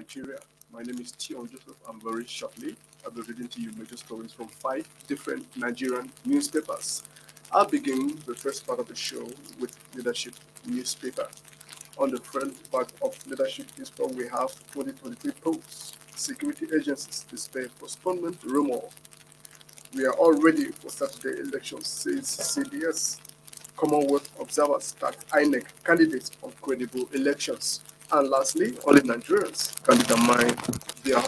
Nigeria. My name is Tion Joseph, and very shortly I'll be reading to you major stories from five different Nigerian newspapers. I'll begin the first part of the show with leadership newspaper. On the front part of leadership newspaper, we have 2023 polls. Security agencies display postponement rumor. We are all ready for Saturday elections, says CBS. Commonwealth observers tax INEC candidates on credible elections. And lastly, only Nigerians can determine their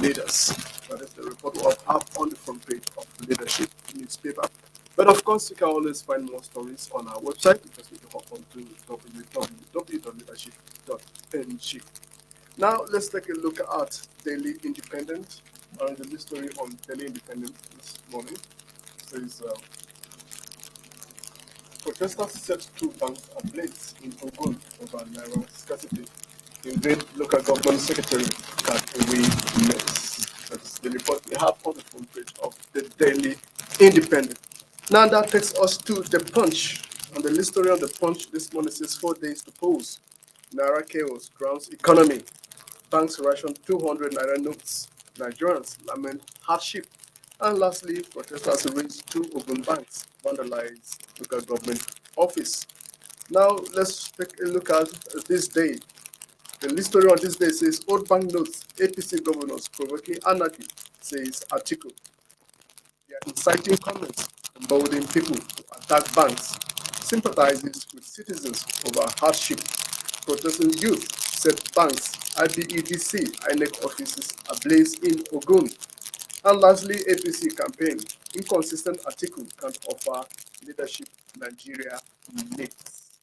leaders. That is the report we'll have on the front page of Leadership newspaper. But of course, you can always find more stories on our website. You just need to hop on to www.leadership.ng. Now, let's take a look at Daily Independent. The news story on Daily Independent this morning says protesters set two banks ablaze in Ogun over Naira scarcity. Invade local government secretary cut away mess. That's the report we have on the front page of the Daily Independent. Now that takes us to the Punch. And the list story on the Punch this morning says 4 days to pose. Naira chaos grounds economy. Banks ration 200 Naira notes. Nigerians lament hardship. And lastly, protesters raise two Ogun banks, vandalize local government office. Now let's take a look at this day. The list story on this day says old bank notes, APC governors provoking anarchy, says article. They are inciting comments, emboldening people to attack banks, sympathizes with citizens over hardship, protesting youth set banks, IBEDC, INEC offices ablaze in Ogun. And lastly, APC campaign, inconsistent article can offer leadership Nigeria needs.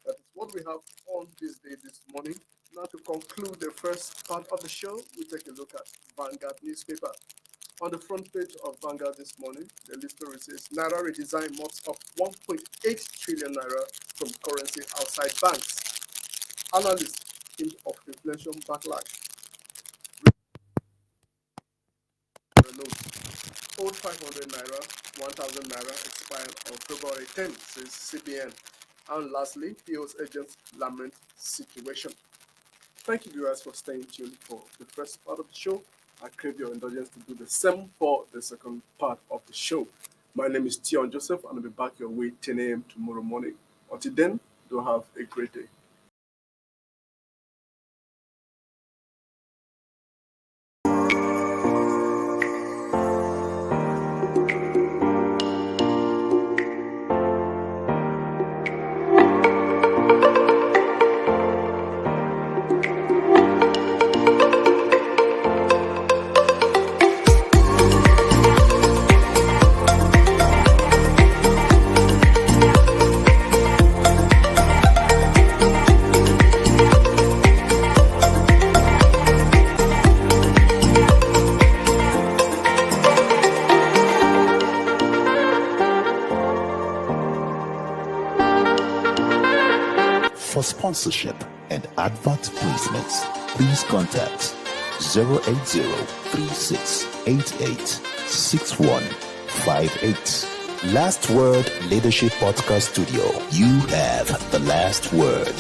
That is what we have on this day this morning. Now to conclude the first part of the show, we take a look at Vanguard newspaper. On the front page of Vanguard this morning, the list story says Naira redesign mops up 1.8 trillion Naira from currency outside banks. Analysts hint of inflation backlash. Old 500 Naira, 1000 Naira expired on February 10, says CBN. And lastly, POS agents lament situation. Thank you, viewers, for staying tuned for the first part of the show. I crave your indulgence to do the same for the second part of the show. My name is Tion Joseph, and I'll be back your way 10 a.m. tomorrow morning. Until then, do have a great day. For sponsorship and advert placements, please contact 080-3688-6158. Last Word Leadership Podcast Studio. You have the last word.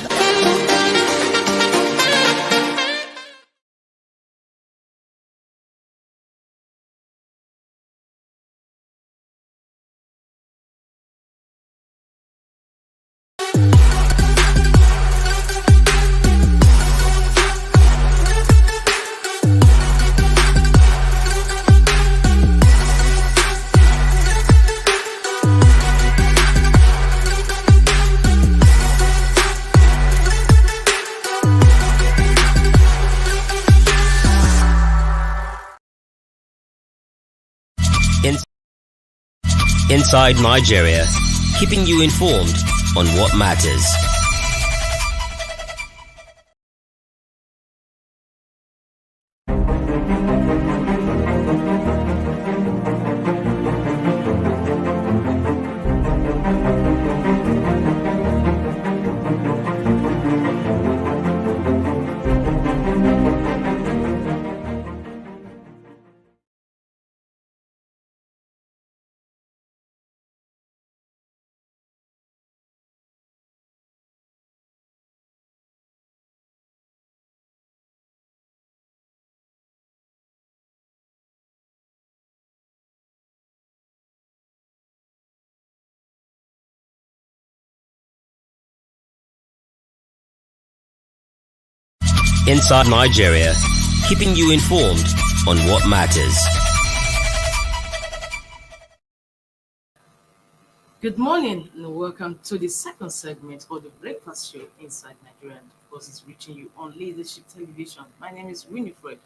Inside Nigeria, keeping you informed on what matters. Inside Nigeria, keeping you informed on what matters. Good morning and welcome to the second segment of the breakfast show Inside Nigeria. And of course, it's reaching you on Leadership Television. My name is Winifred.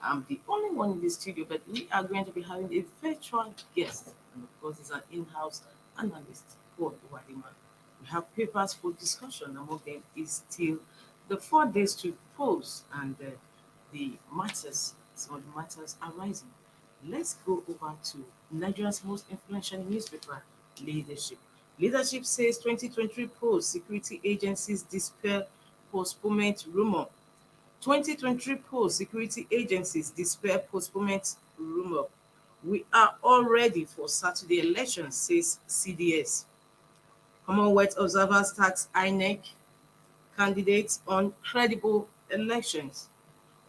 I'm the only one in the studio, but we are going to be having a virtual guest. And of course, it's an in-house analyst, Paul Wadima. We have papers for discussion. Among them is still the 4 days to polls and the matters, some of the matters arising. Let's go over to Nigeria's most influential newspaper, Leadership. Leadership says 2023 polls, security agencies dispel postponement rumor. 2023 polls, security agencies dispel postponement rumor. We are all ready for Saturday elections, says CDS. Commonwealth observers tax INEC candidates on credible elections.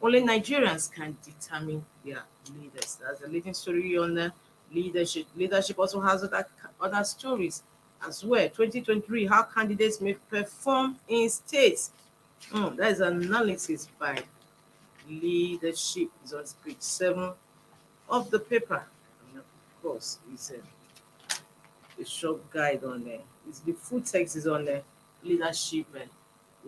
Only Nigerians can determine their leaders. That's a leading story on leadership. Leadership also has other stories as well. 2023, how candidates may perform in states. That is an analysis by Leadership. It's on page 7 of the paper. And of course, it's a short guide on there. The full text is on the Leadership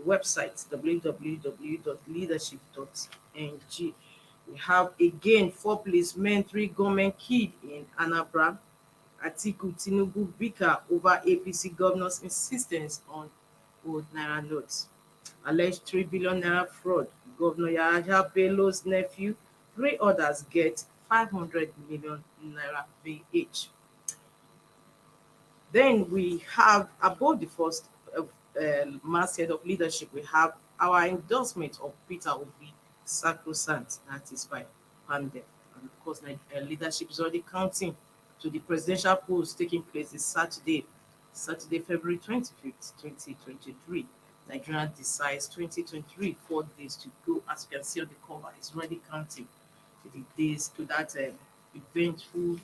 website, www.leadership.ng. We have again 4 policemen, 3 government killed in Anambra. Atiku Tinubu bicker over APC governor's insistence on old naira notes. Alleged 3 billion naira fraud. Governor Yahaya Bello's nephew, 3 others get 500 million naira each. Then we have above the first masthead of leadership, we have our endorsement of Peter Obi, sacrosanct, that is by Pandem. And of course, leadership is already counting to the presidential polls taking place this Saturday, February 25th, 2023. Nigeria decides 2023, 4 days to go. As you can see on the cover, it's already counting to the days to that eventful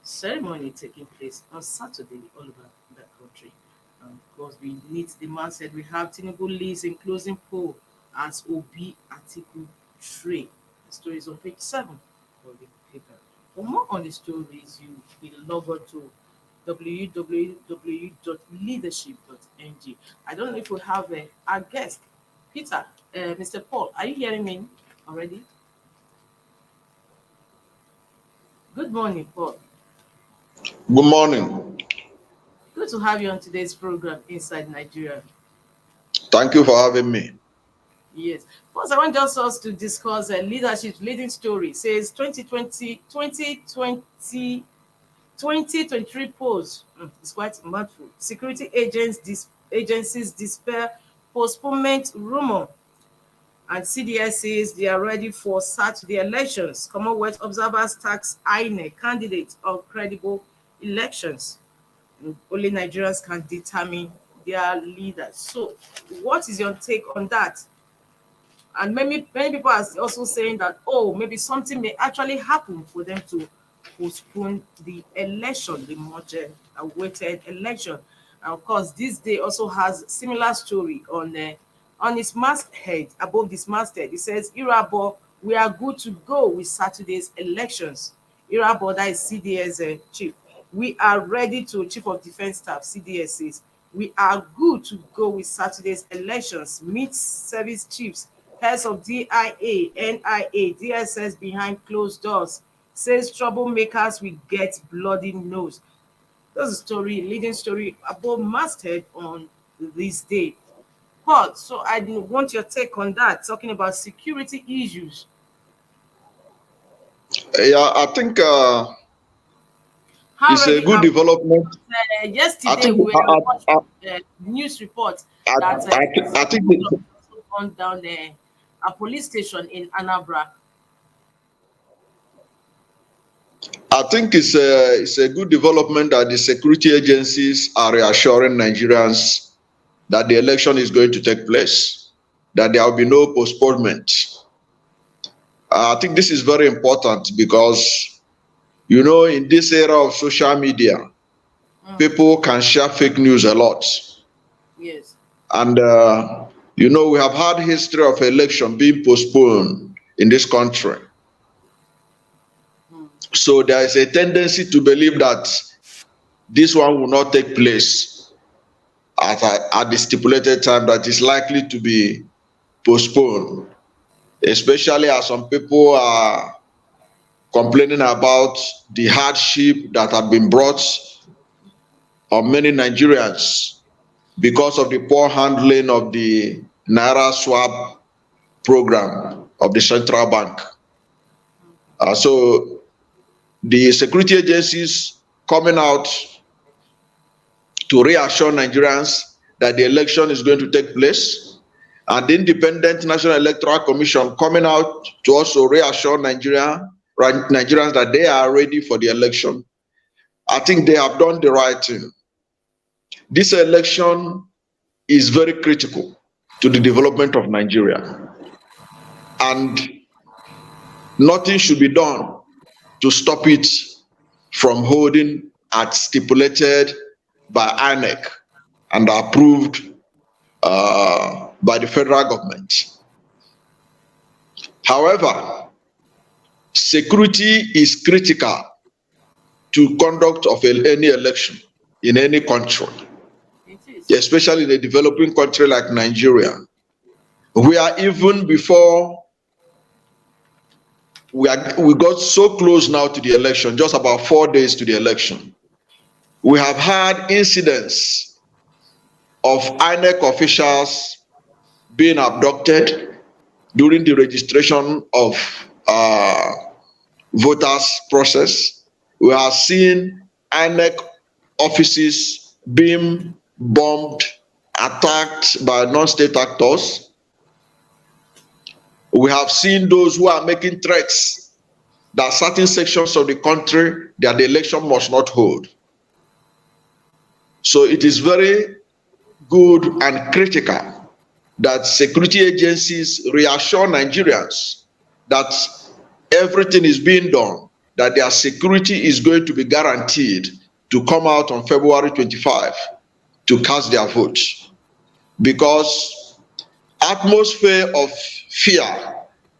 ceremony taking place on Saturday all over the country. Of course, we need the man said we have Tinubu leads in closing poll as Obi Atiku trade. The story is on page 7 of the paper. For more on the stories, you will log on to www.leadership.ng. I don't know if we have our guest, Peter, Mr. Paul. Are you hearing me already? Good morning, Paul. Good morning. Good to have you on today's program, Inside Nigeria. Thank you for having me. Yes. First, I want just us to discuss leadership's leading story. It says 2023 polls. It's quite mouthful. Security agencies dispel postponement rumor. And CDS says they are ready for Saturday elections. Commonwealth observers tax INEC candidates on credible elections. Only Nigerians can determine their leaders. So, what is your take on that? And many people are also saying that, maybe something may actually happen for them to postpone the election, the much awaited election. And of course, this day also has similar story on its masthead, above this masthead. It says, Irabo, we are good to go with Saturday's elections. Irabo, that is CDS chief. We are ready to Chief of Defense Staff, CDS says. We are good to go with Saturday's elections. Meet service chiefs, heads of DIA, NIA, DSS behind closed doors. Says troublemakers will get bloody nose. That's a story, leading story above masthead on this day. Paul, so I want your take on that, talking about security issues. Yeah, I think it's a good development. Yesterday, we watched news report that I think gone down a police station in Anambra. I think it's a good development that the security agencies are reassuring Nigerians that the election is going to take place, that there will be no postponement. I think this is very important because, in this era of social media, people can share fake news a lot. Yes. And, You know, we have had history of election being postponed in this country. So there is a tendency to believe that this one will not take place at the stipulated time, that is likely to be postponed, especially as some people are complaining about the hardship that have been brought on many Nigerians because of the poor handling of the Naira swap program of the central bank. So the security agencies coming out to reassure Nigerians that the election is going to take place, and the Independent National Electoral Commission coming out to also reassure Nigerians that they are ready for the election. I think they have done the right thing. This election is very critical to the development of Nigeria, and nothing should be done to stop it from holding as stipulated by INEC and approved by the federal government. However, security is critical to conduct of any election in any country, especially in a developing country like Nigeria. We are even before we got so close now to the election, just about 4 days to the election. We have had incidents of INEC officials being abducted during the registration of voters process. We have seen INEC offices being bombed, attacked by non-state actors. We have seen those who are making threats that certain sections of the country, that the election must not hold. So it is very good and critical that security agencies reassure Nigerians that everything is being done, that their security is going to be guaranteed to come out on February 25 to cast their votes. Because atmosphere of fear,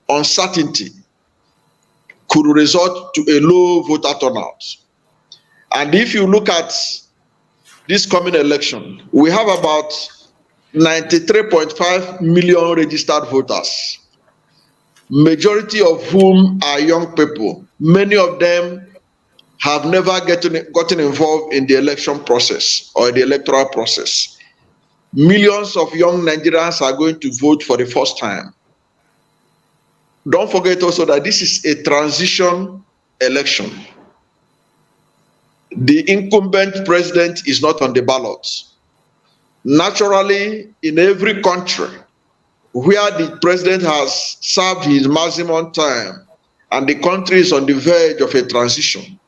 uncertainty could result to a low voter turnout. And if you look at this coming election, we have about 93.5 million registered voters, majority of whom are young people. Many of them have never gotten involved in the election process or the electoral process. Millions of young Nigerians are going to vote for the first time. Don't forget also that this is a transition election. The incumbent president is not on the ballot. Naturally, in every country where the president has served his maximum time and the country is on the verge of a transition,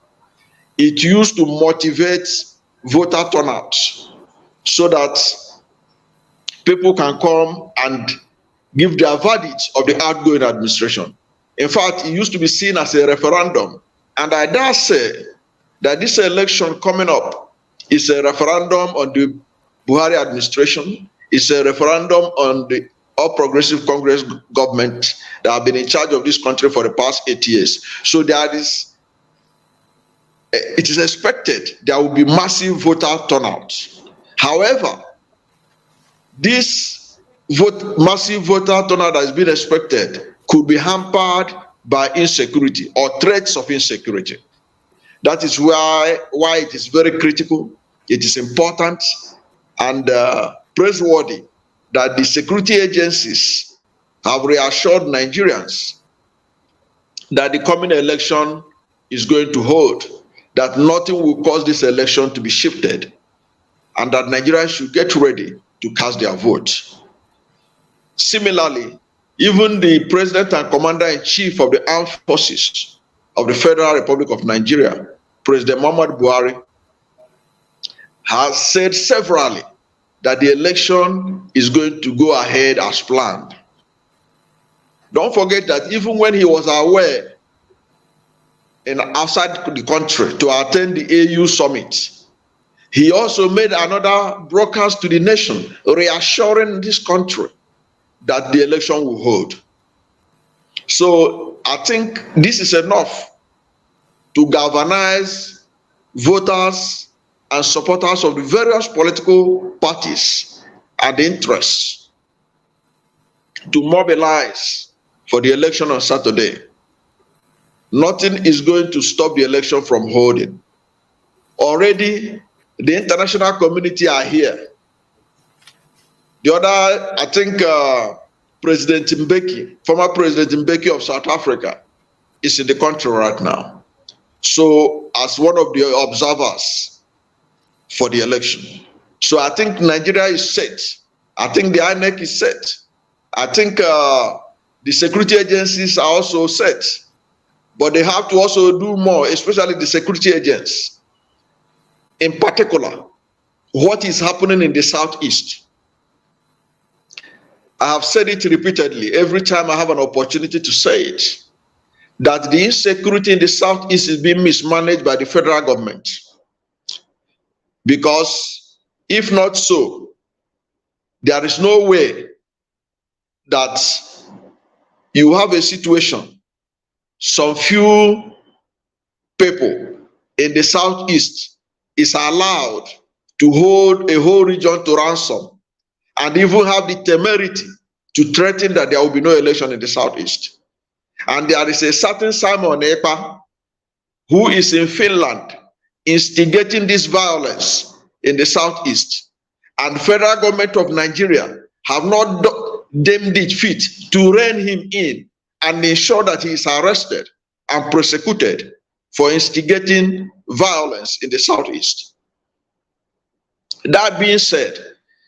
it used to motivate voter turnout so that people can come and give their verdict of the outgoing administration. In fact, it used to be seen as a referendum. And I dare say that this election coming up is a referendum on the Buhari administration, it's a referendum on the All Progressive Congress government that have been in charge of this country for the past 8 years. So it is expected there will be massive voter turnout. However, this massive voter turnout that is being expected could be hampered by insecurity or threats of insecurity. That is why it is very critical, it is important and praiseworthy that the security agencies have reassured Nigerians that the coming election is going to hold, that nothing will cause this election to be shifted, and that Nigerians should get ready to cast their vote. Similarly, even the President and Commander-in-Chief of the Armed Forces of the Federal Republic of Nigeria, President Muhammadu Buhari, has said severally that the election is going to go ahead as planned. Don't forget that even when he was away outside the country to attend the AU summit, he also made another broadcast to the nation, reassuring this country that the election will hold. So I think this is enough to galvanize voters and supporters of the various political parties and interests to mobilize for the election on Saturday. Nothing is going to stop the election from holding. Already, the international community are here. The other, I think, President Mbeki, former President Mbeki of South Africa, is in the country right now. So, as one of the observers for the election. So, I think Nigeria is set. I think the INEC is set. I think the security agencies are also set. But they have to also do more, especially the security agents. In particular, what is happening in the Southeast. I have said it repeatedly every time I have an opportunity to say it, that the insecurity in the Southeast is being mismanaged by the federal government. Because if not so, there is no way that you have a situation, some few people in the Southeast is allowed to hold a whole region to ransom and even have the temerity to threaten that there will be no election in the Southeast. And there is a certain Simon Ekpa who is in Finland instigating this violence in the Southeast. And federal government of Nigeria have not deemed it fit to rein him in and ensure that he is arrested and prosecuted for instigating violence in the Southeast. That being said,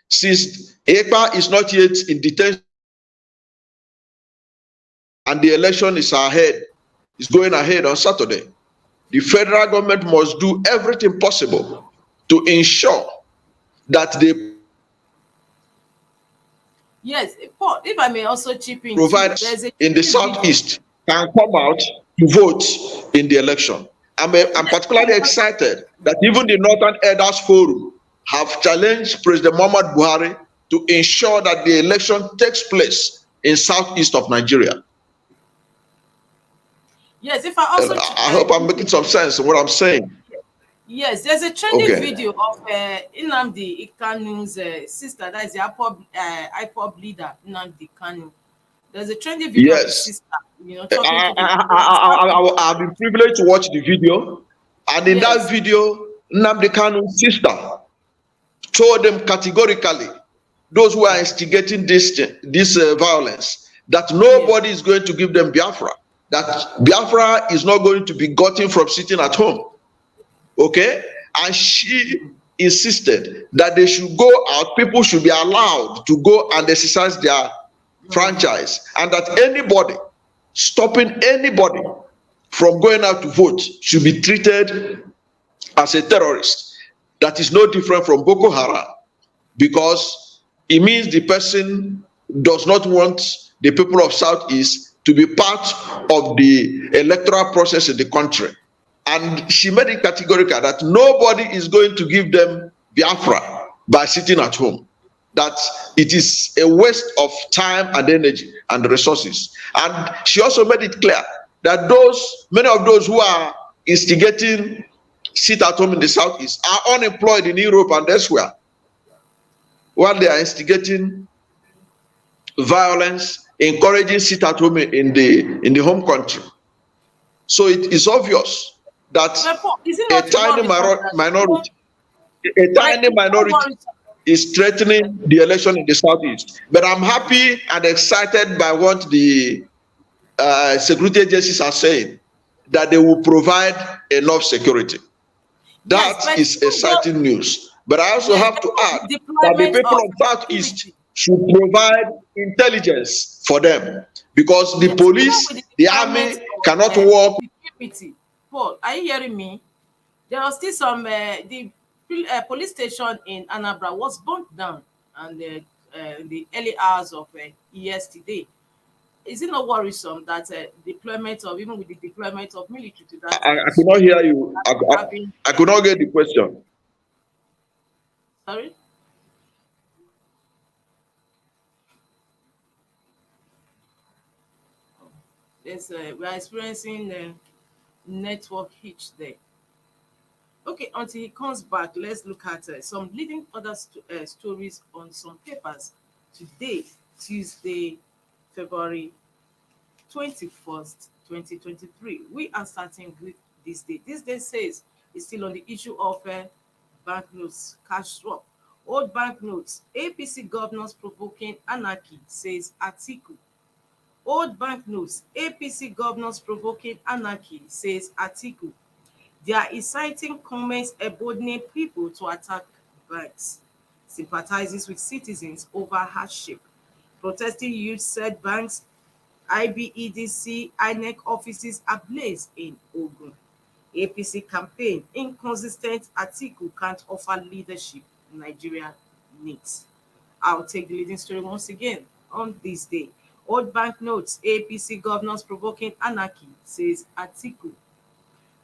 since Ekpa is not yet in detention and the election is going ahead on Saturday, the federal government must do everything possible to ensure that they Paul, if I may also chip in, provide in the Southeast can come out to vote in the election. I'm particularly excited that even the Northern Elders Forum have challenged President Muhammad Buhari to ensure that the election takes place in Southeast of Nigeria. Yes, if I also I hope I'm making some sense in what I'm saying. Yes, there's a trending video of Nnamdi Kanu's sister, that is the IPOB leader, Nnamdi Kanu. There's a trending video of his sister, talking to I've been privileged to watch the video, and in that video, Nnamdi Kanu's sister told them categorically, those who are instigating this violence, that nobody is going to give them Biafra, that Biafra is not going to be gotten from sitting at home. Okay, and she insisted that they should go out, people should be allowed to go and exercise their franchise, and that anybody stopping anybody from going out to vote should be treated as a terrorist. That is no different from Boko Haram, because it means the person does not want the people of Southeast to be part of the electoral process in the country. And she made it categorical that nobody is going to give them Biafra by sitting at home, that it is a waste of time and energy and resources. And she also made it clear that many of those who are instigating sit at home in the Southeast are unemployed in Europe and elsewhere, while they are instigating violence, encouraging sit at home in the home country. So it is obvious that a tiny minority is threatening the election in the Southeast. But I'm happy and excited by what the security agencies are saying, that they will provide enough security. That is exciting news. But I also have to add that the people of Southeast should provide intelligence for them, because the police, the army cannot work. Paul, are you hearing me? There was still some, the police station in Anambra was burnt down and the early hours of yesterday. Is it not worrisome that deployment of, even with the deployment of military to that? I could not hear you. I could not get the question. Sorry? We are experiencing network hitch there. Okay, until he comes back, let's look at some leading other stories on some papers today, Tuesday, February 21st, 2023. We are starting with this day. This day says it's still on the issue of banknotes, cash swap. Old banknotes, APC governors provoking anarchy, says Atiku. Old banknotes, APC governors provoking anarchy, says Atiku. They are inciting comments emboldening people to attack banks. Sympathizes with citizens over hardship. Protesting youth said banks, IBEDC, INEC offices ablaze in Ogun. APC campaign, inconsistent Atiku can't offer leadership Nigeria needs. I'll take the leading story once again on this day. Old banknotes, APC governors provoking anarchy, says Atiku.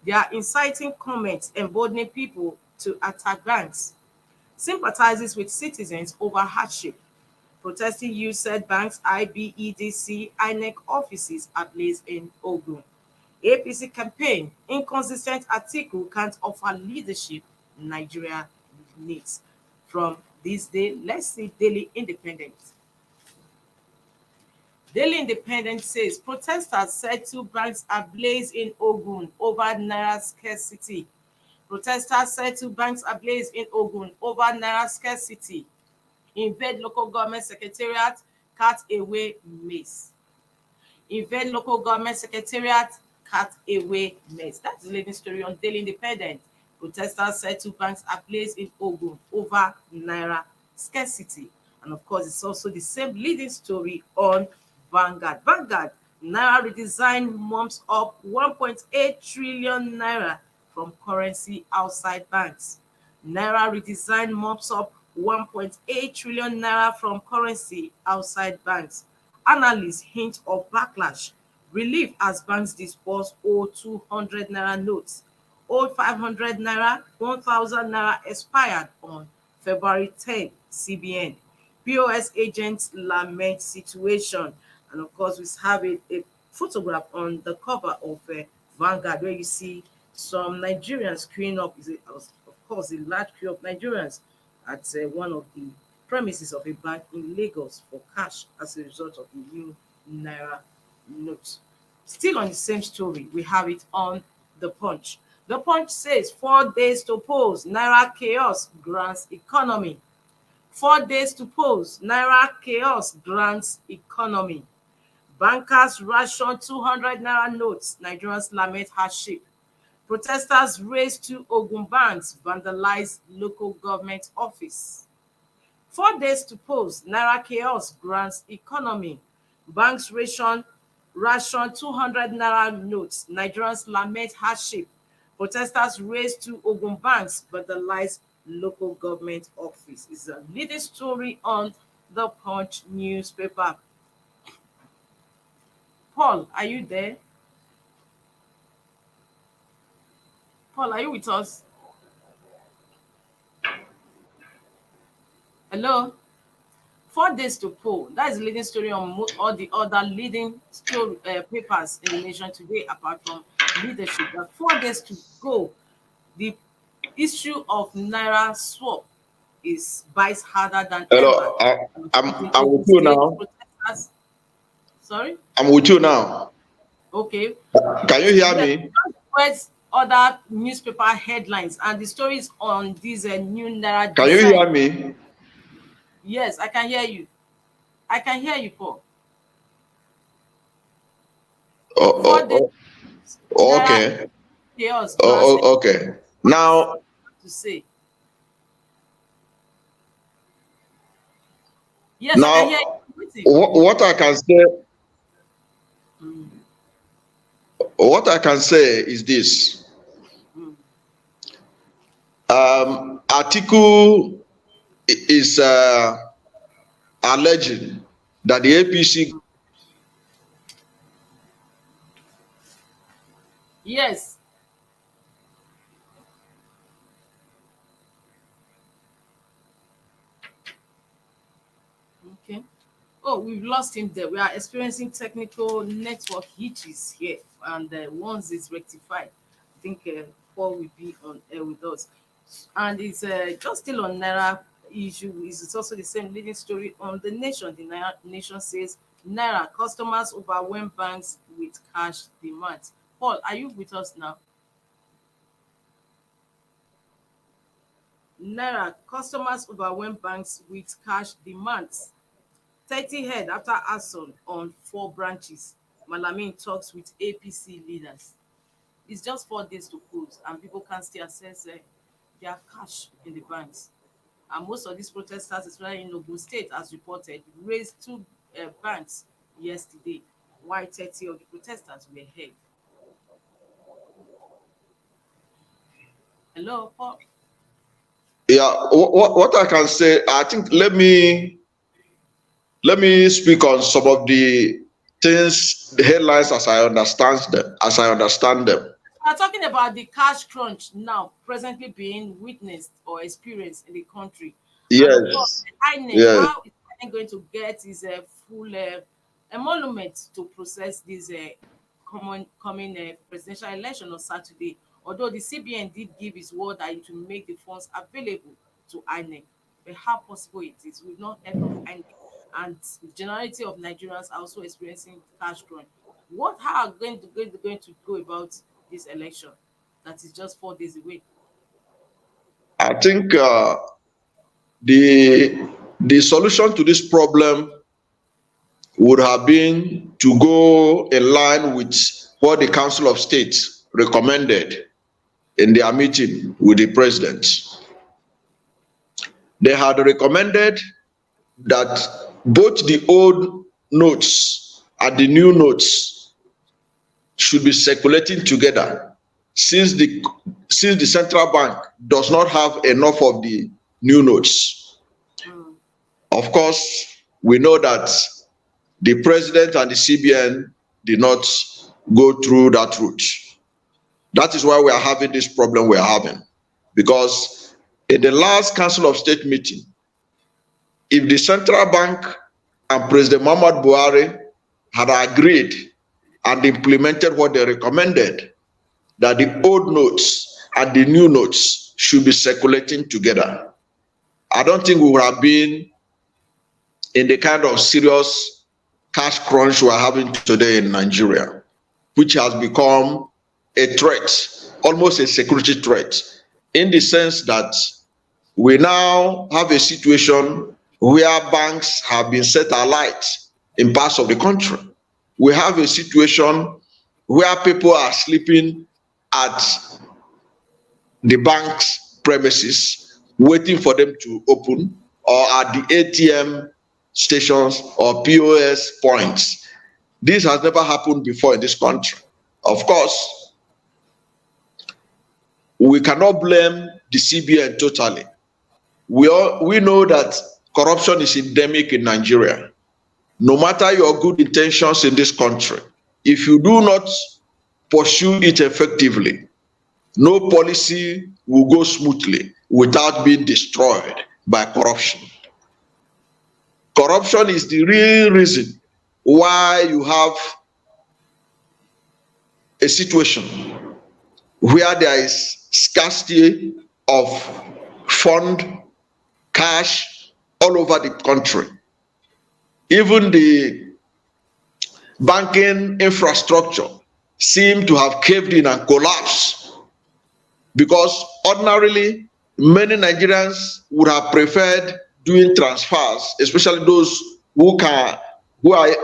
They are inciting comments emboldening people to attack banks. Sympathizes with citizens over hardship. Protesting youth said banks, IBEDC, INEC offices ablaze in Ogun. APC campaign, inconsistent Atiku can't offer leadership Nigeria needs. From this day, let's see Daily Independent. Daily Independent says protesters said two banks ablaze in Ogun over naira scarcity. Protesters said two banks ablaze in Ogun over naira scarcity. Invade local government secretariat, cut away mace. Invade local government secretariat, cut away mace. That's the leading story on Daily Independent. Protesters said two banks ablaze in Ogun over naira scarcity. And of course, it's also the same leading story on Vanguard. Vanguard, naira redesign mumps up 1.8 trillion naira from currency outside banks. Naira redesign mops up 1.8 trillion naira from currency outside banks. Analysts hint of backlash. Relief as banks disperse old 200 naira notes. Old 500 naira, 1,000 naira expired on February 10, CBN. POS agents lament situation. And of course, we have a photograph on the cover of Vanguard where you see some Nigerians queuing up. Of course, a large queue of Nigerians at one of the premises of a bank in Lagos for cash as a result of the new naira note. Still on the same story, we have it on the Punch. The Punch says 4 days to pause, naira chaos grants economy. 4 days to pause, naira chaos grants economy. Bankers ration 200 naira notes, Nigerians lament hardship. Protesters race to Ogun banks, vandalize local government office. 4 days to pause, naira chaos grants economy. Banks ration 200 naira notes, Nigerians lament hardship. Protesters race to Ogun banks, vandalize local government office. It's a leading story on the Punch newspaper. Paul, are you there? Paul, are you with us? Hello? 4 days to poll. That is the leading story on all the other leading story papers in the nation today, apart from leadership. There are 4 days to go. The issue of naira swap is bites harder than ever. Hello, I'm with you now. Sorry? I'm with you now. Okay. Can you hear me? Where's other newspaper headlines and the stories on this new naira Can you design? hear me? Yes, I can hear you. I can hear you, Paul. Okay. Chaos. Okay. Now, to say. Yes, now, I can hear you. what I can say, what I can say is this. Article is alleging that the APC. Yes. Okay. Oh, we've lost him there. We are experiencing technical network hitches here, and once it's rectified, I think Paul will be on air with us. And it's just still on Naira issue. It's also the same leading story on the nation. The Naira nation says Naira customers overwhelm banks with cash demands. Paul, are you with us now? Naira customers overwhelm banks with cash demands. 30 head after arson on 4 branches. Malamin talks with APC leaders. It's just 4 days to close, and people can still access their cash in the banks. And most of these protesters, especially in Ogun State, as reported, raised 2 banks yesterday, while 30 of the protesters were held. Hello, Paul. Yeah, what I can say, I think let me speak on some of the things, the headlines as I understand them. We're talking about the cash crunch now presently being witnessed or experienced in the country. And of course, Yes, INEC, yes. how is INEC going to get his full emolument to process this coming presidential election on Saturday? Although the CBN did give his word that it will make the funds available to INEC, but how possible it is? We've not heard of INEC, and the generality of Nigerians are also experiencing cash crunch. How are going to go about this election that is just 4 days away? I think the solution to this problem would have been to go in line with what the Council of State recommended in their meeting with the president. They had recommended that both the old notes and the new notes should be circulating together, since the central bank does not have enough of the new notes. Of course, we know that the president and the CBN did not go through that route. That is why we are having this problem we are having. Because in the last Council of State meeting, if the central bank and President Muhammad Buhari had agreed and implemented what they recommended, that the old notes and the new notes should be circulating together, I don't think we would have been in the kind of serious cash crunch we are having today in Nigeria, which has become a threat, almost a security threat, in the sense that we now have a situation where banks have been set alight in parts of the country. We have a situation where people are sleeping at the bank's premises, waiting for them to open, or at the ATM stations or POS points. This has never happened before in this country. Of course, we cannot blame the CBN totally. We know that corruption is endemic in Nigeria. No matter your good intentions in this country, if you do not pursue it effectively, no policy will go smoothly without being destroyed by corruption. Corruption is the real reason why you have a situation where there is scarcity of fund, cash all over the country. Even the banking infrastructure seem to have caved in and collapsed, because ordinarily many Nigerians would have preferred doing transfers, especially those who are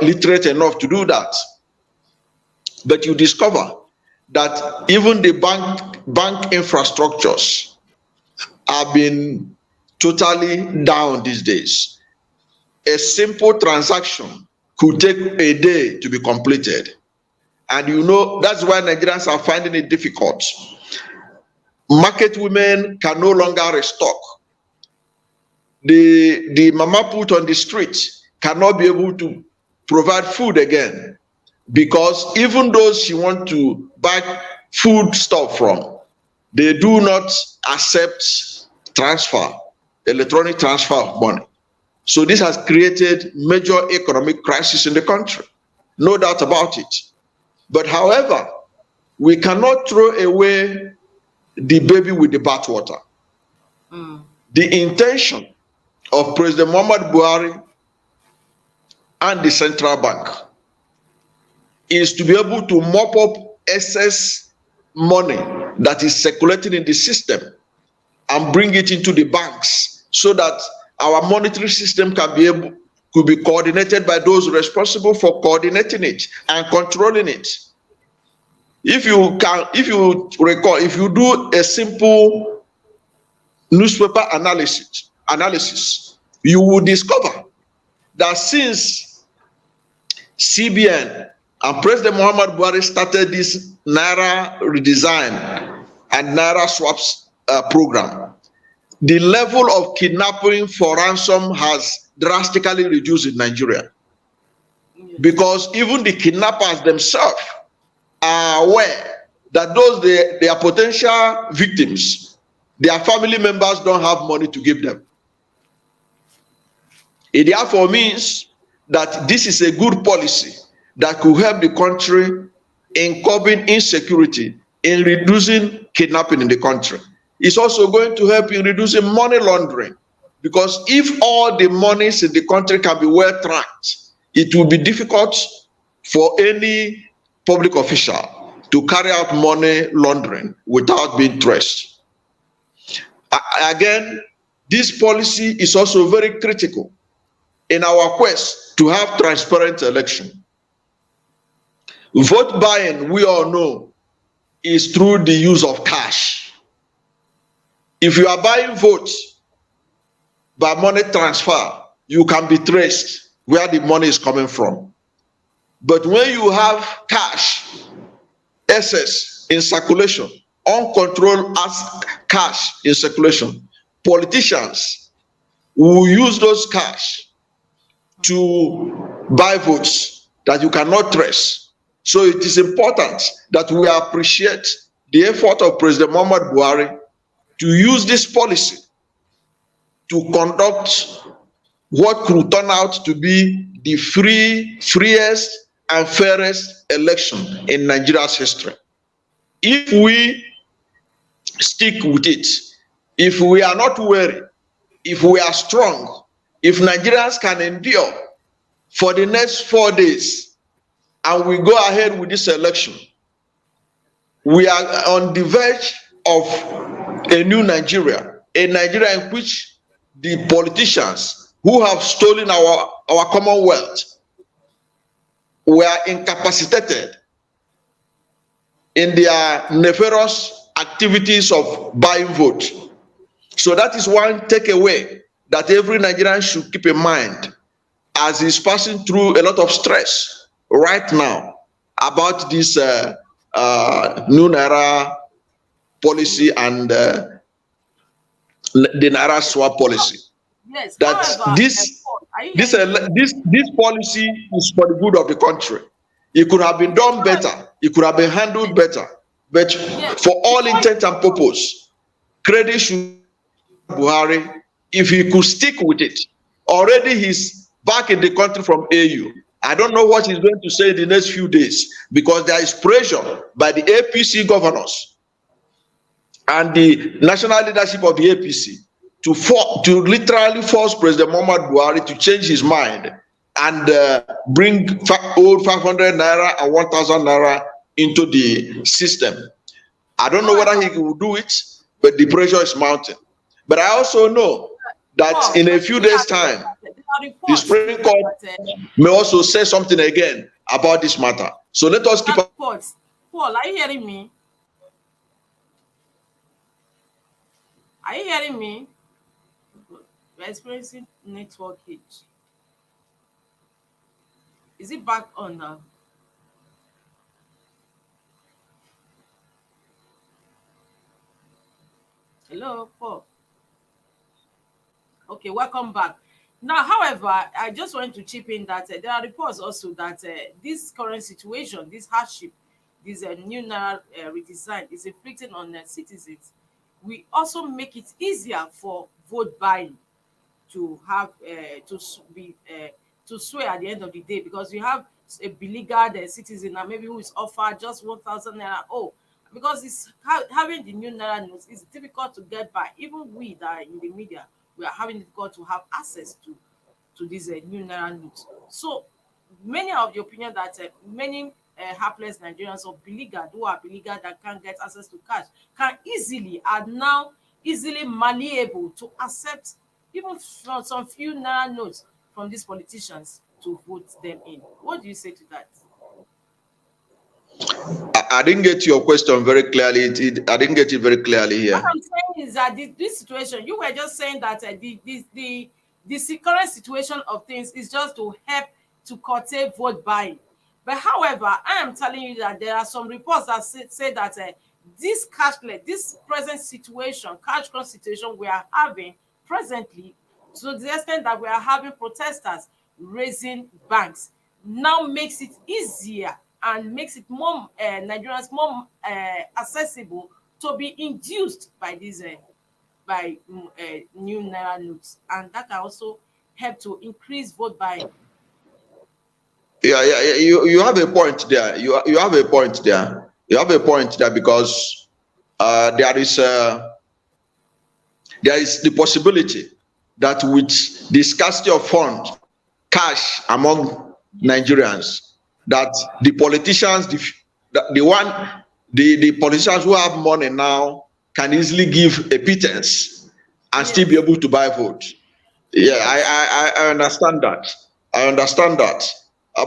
literate enough to do that. But you discover that even the bank infrastructures have been totally down these days. A simple transaction could take a day to be completed. And you know, that's why Nigerians are finding it difficult. Market women can no longer restock. The mama put on the street cannot be able to provide food again, because even those she want to buy food stuff from, they do not accept transfer, electronic transfer of money. So this has created major economic crisis in the country. No doubt about it. But however, we cannot throw away the baby with the bathwater. The intention of President Muhammad Buhari and the central bank is to be able to mop up excess money that is circulating in the system and bring it into the banks so that our monetary system could be coordinated by those responsible for coordinating it and controlling it. If you recall, if you do a simple newspaper analysis, you will discover that since CBN and President Muhammad Buhari started this Naira redesign and Naira swaps program, the level of kidnapping for ransom has drastically reduced in Nigeria. Because even the kidnappers themselves are aware that their potential victims, their family members don't have money to give them. It therefore means that this is a good policy that could help the country in curbing insecurity, in reducing kidnapping in the country. It's also going to help in reducing money laundering, because if all the monies in the country can be well tracked, it will be difficult for any public official to carry out money laundering without being traced. Again, this policy is also very critical in our quest to have transparent election. Vote buying, we all know, is through the use of cash. If you are buying votes by money transfer, you can be traced where the money is coming from. But when you have cash, excess in circulation, uncontrolled cash in circulation, politicians will use those cash to buy votes that you cannot trace. So it is important that we appreciate the effort of President Muhammad Buhari to use this policy to conduct what could turn out to be the freest and fairest election in Nigeria's history. If we stick with it, if we are not weary, if we are strong, if Nigerians can endure for the next 4 days and we go ahead with this election, we are on the verge of a new Nigeria, a Nigeria in which the politicians who have stolen our commonwealth were incapacitated in their nefarious activities of buying votes. So that is one takeaway that every Nigerian should keep in mind as he's passing through a lot of stress right now about this new Naira policy and the Naira swap policy. Yes, That however, this policy is for the good of the country. It could have been done better. It could have been handled better. But for all intent and purpose, credit should Buhari if he could stick with it. Already he's back in the country from AU. I don't know what he's going to say in the next few days, because there is pressure by the APC governors and the national leadership of the APC to literally force President Muhammad Buhari to change his mind and bring old 500 naira and 1,000 naira into the system. I don't know whether he will do it, but the pressure is mounting. But I also know that in a few days' time, the Supreme Court may also say something again about this matter. So let us keep. Paul, are you hearing me? Are you hearing me? We're experiencing network hitch. Is it back on now? Hello, Paul. Okay, welcome back. Now, however, I just want to chip in that there are reports also that this current situation, this hardship, this new Naira redesign is inflicting on citizens. We also make it easier for vote buying. to have to sway at the end of the day, because you have a beleaguered citizen now, maybe who is offered just 1,000 naira. Oh, because it's having the new naira notes is difficult to get by. Even we that are in the media, we are having difficult to have access to these new naira notes. So many of the opinion that many hapless Nigerians or beleaguered who are beleaguered that can't get access to cash are now easily malleable to accept even from some few naira notes from these politicians to vote them in. What do you say to that? I didn't get your question very clearly. I didn't get it very clearly here. What I'm saying is that this situation, you were just saying that the current situation of things is just to help to curtail vote buying. But however, I am telling you that there are some reports that say that this cashless, this present situation, cash crunch situation we are having presently, to the extent that we are having protesters raising banks, now makes it easier and makes it more Nigerians more accessible to be induced by these new naira notes, and that can also help to increase vote buying. Yeah. You have a point there. You have a point there. You have a point there because there is the possibility that with the scarcity of funds, cash among Nigerians, that the politicians, the politicians who have money now can easily give a pittance and still be able to buy vote. Yeah, I understand that.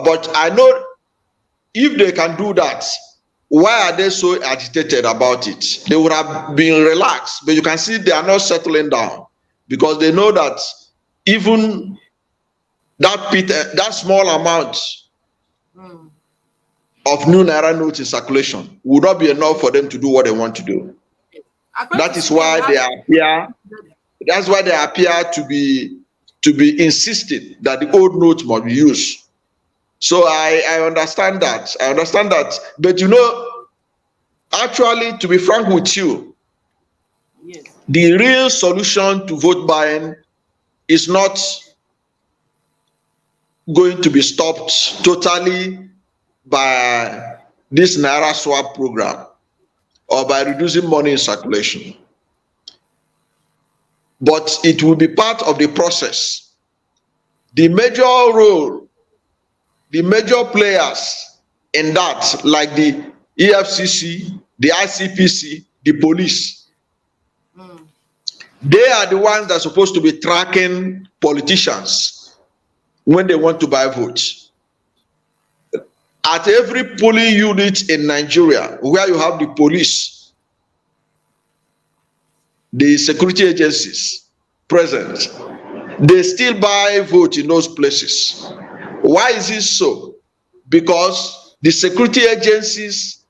But I know if they can do that, why are they so agitated about it? They would have been relaxed, but you can see they are not settling down because they know that even that small amount of new naira notes in circulation would not be enough for them to do what they want to do. That is why they appear. That's why they appear to be insisting that the old notes must be used. So I understand that. But actually, to be frank with you, yes, the real solution to vote buying is not going to be stopped totally by this Naira swap program or by reducing money in circulation. But it will be part of the process. The major players in that, like the EFCC, the ICPC, the police, they are the ones that are supposed to be tracking politicians when they want to buy votes. At every polling unit in Nigeria, where you have the police, the security agencies present, they still buy votes in those places. Why is it so? Because the security agencies,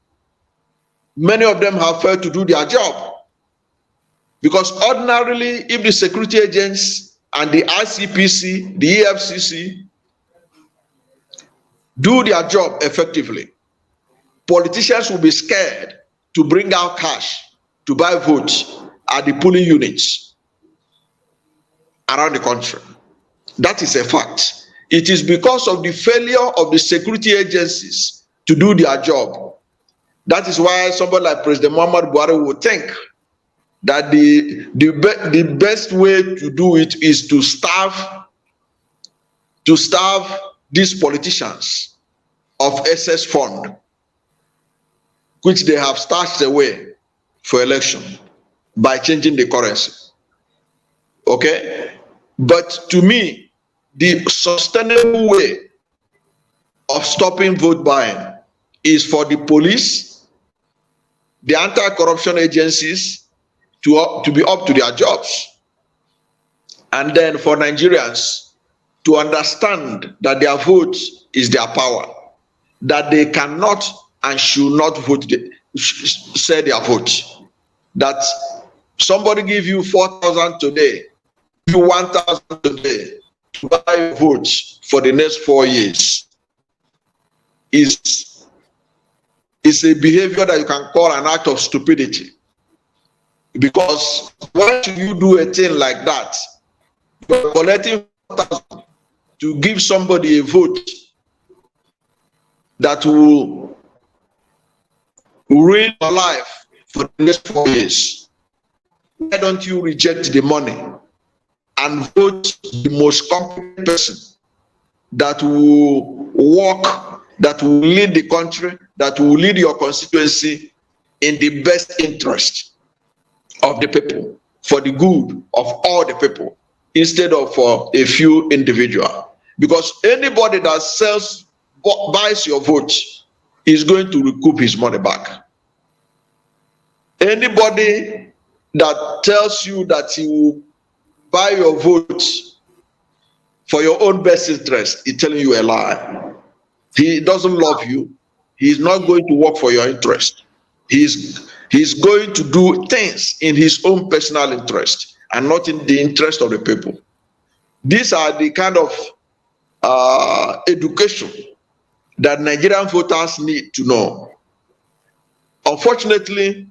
many of them have failed to do their job. Because ordinarily, if the security agents and the ICPC, the EFCC do their job effectively, politicians will be scared to bring out cash to buy votes at the polling units around the country. That is a fact. It is because of the failure of the security agencies to do their job. That is why somebody like President Muhammad Buhari would think that the best way to do it is to starve these politicians of excess fund, which they have stashed away for election by changing the currency. Okay? But to me, the sustainable way of stopping vote buying is for the police, the anti-corruption agencies to be up to their jobs. And then for Nigerians to understand that their vote is their power, that they cannot and should not say their vote. That somebody give you 4,000 today, give you 1,000 today to buy votes for the next 4 years is a behavior that you can call an act of stupidity. Because why should you do a thing like that You're collecting 4,000 to give somebody a vote that will ruin your life for the next 4 years. Why don't you reject the money and vote the most competent person that will work, that will lead the country, that will lead your constituency in the best interest of the people, for the good of all the people, instead of for a few individuals? Because anybody that buys your vote is going to recoup his money back. Anybody that tells you that he will buy your vote for your own best interest is telling you a lie. He doesn't love you. He is not going to work for your interest. He's going to do things in his own personal interest and not in the interest of the people. These are the kind of education that Nigerian voters need to know. Unfortunately,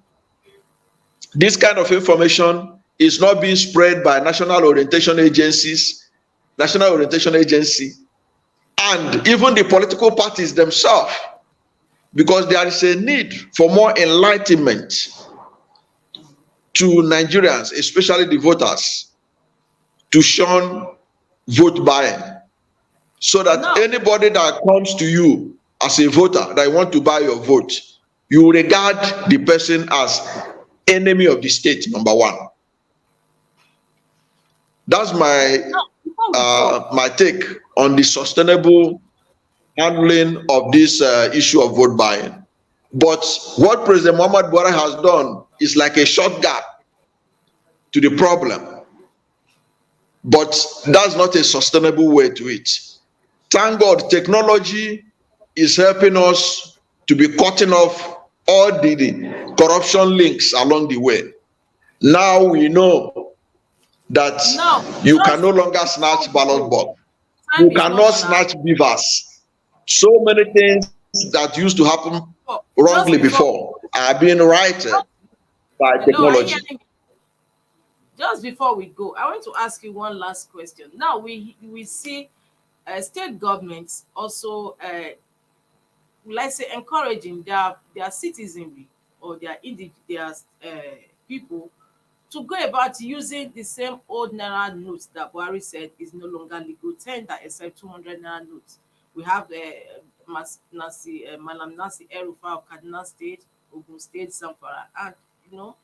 this kind of information is not being spread by national orientation agencies, national orientation agency, and even the political parties themselves, because there is a need for more enlightenment to Nigerians, especially the voters, to shun vote buying, so that anybody that comes to you as a voter that want to buy your vote, you regard the person as enemy of the state, number one. That's my my take on the sustainable handling of this issue of vote buying. But what President Muhammad Buhari has done is like a shortcut to the problem. But that's not a sustainable way to it. Thank God, technology is helping us to be cutting off all the corruption links along the way. Now we know that you can no longer snatch ballot box. You cannot snatch beavers. So many things that used to happen wrongly before are being righted by technology. Just before we go, I want to ask you one last question. Now we see state governments also, let's say, encouraging their citizenry or their people to go about using the same old Naira notes that Buhari said is no longer legal tender, except 200 Naira notes. We have Malam Nasi El-Rufai of Kaduna State, Ogun State, Zamfara, and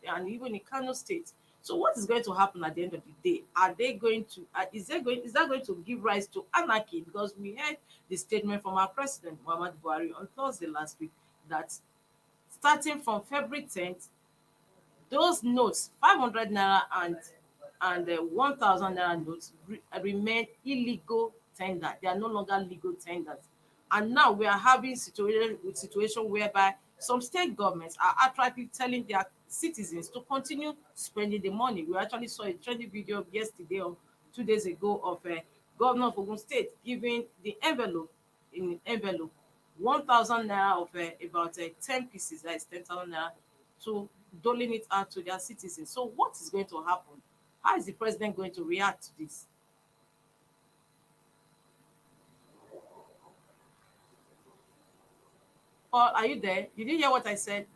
and even in Kano State. So what is going to happen at the end of the day? Are they going to is that going to give rise to anarchy? Because we heard the statement from our president Muhammad Buhari on Thursday last week that starting from February 10th, those notes, 500 Naira and 1,000 Naira notes, remain illegal tender. They are no longer legal tenders. And now we are having situation whereby some state governments are attractively telling their citizens to continue spending the money. We actually saw a trendy video yesterday or 2 days ago of a governor of Ogun State giving the envelope 1,000 Naira of about 10 pieces, that is 10,000 Naira, to doling it out to their citizens. So what is going to happen? How is the president going to react to this? Paul, are you there? Did you hear what I said?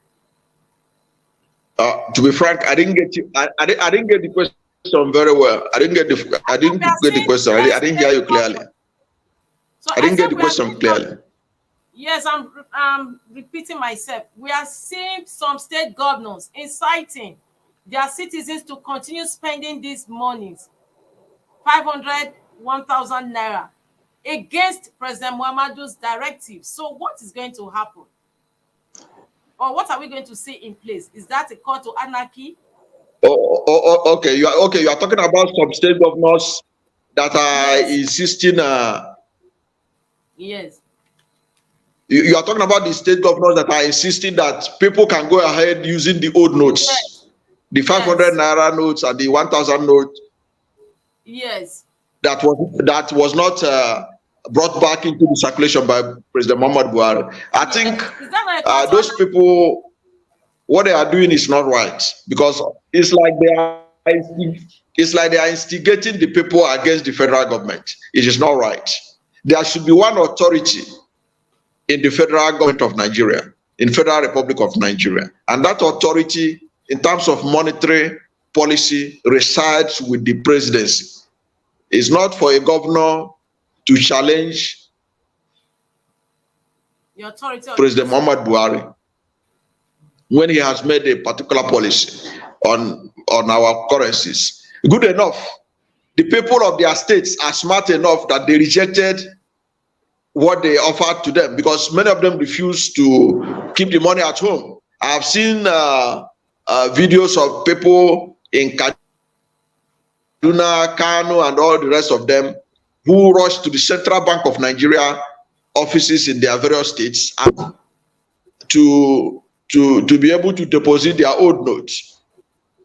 To be frank, I didn't get you. I didn't get the question very well. I didn't get the question. I didn't hear you clearly. So I didn't get the question clearly. Yes, I'm repeating myself. We are seeing some state governors inciting their citizens to continue spending these monies, 500, 1,000 Naira, against President Muhammadu's directive. So what is going to happen? Or what are we going to see in place? Is that a call to anarchy? Okay. You are talking about some state governors that are insisting. Yes. You are talking about the state governors that are insisting that people can go ahead using the old notes, the 500 Naira notes and the 1,000 notes. Yes. That was not brought back into the circulation by President Muhammad Buhari. I think those people, what they are doing is not right, because it's like they are it's like they are instigating the people against the federal government. It is not right. There should be one authority in the federal government of Nigeria, in Federal Republic of Nigeria, and that authority, in terms of monetary policy, resides with the presidency. It's not for a governor to challenge the authority of President Muhammad Buhari when he has made a particular policy on our currencies. Good enough. The people of their states are smart enough that they rejected what they offered to them, because many of them refused to keep the money at home. I have seen videos of people in Kaduna, Kano, and all the rest of them who rushed to the Central Bank of Nigeria offices in their various states and to be able to deposit their old notes.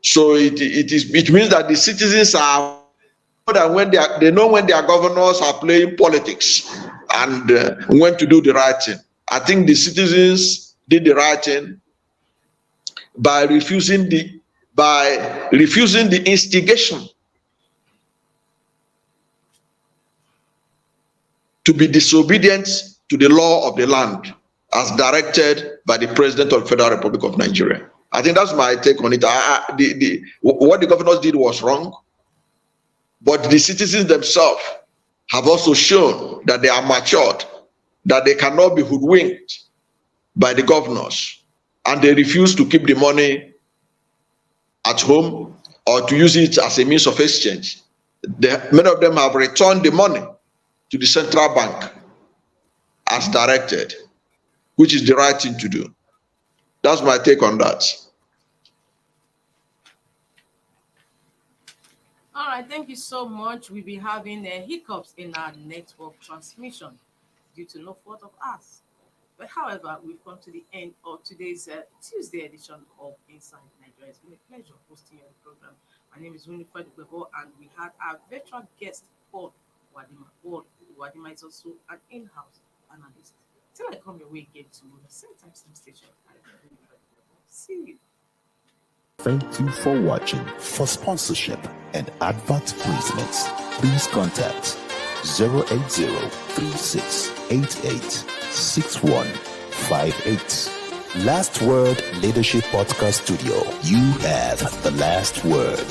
So it means that the citizens are, that when they know when their governors are playing politics and when to do the right thing. I think the citizens did the right thing by refusing the instigation to be disobedient to the law of the land as directed by the President of the Federal Republic of Nigeria. I think that's my take on it. What the governors did was wrong, but the citizens themselves have also shown that they are matured, that they cannot be hoodwinked by the governors, and they refuse to keep the money at home or to use it as a means of exchange. Many of them have returned the money to the central bank as directed, which is the right thing to do. That's my take on that. All right, thank you so much. We'll be having hiccups in our network transmission due to no fault of ours. But however, we've come to the end of today's Tuesday edition of Inside Nigeria. It's been a pleasure hosting you on the program. My name is Winifred Bebo, and we had our veteran guest, Paul Wadima. Paul Wadima is also an in-house analyst. Till I come your way again tomorrow, same time, same station. See you. Thank you for watching. For sponsorship and advert placements, please contact 080-3688-6158. Last Word Leadership Podcast Studio. You have the last word.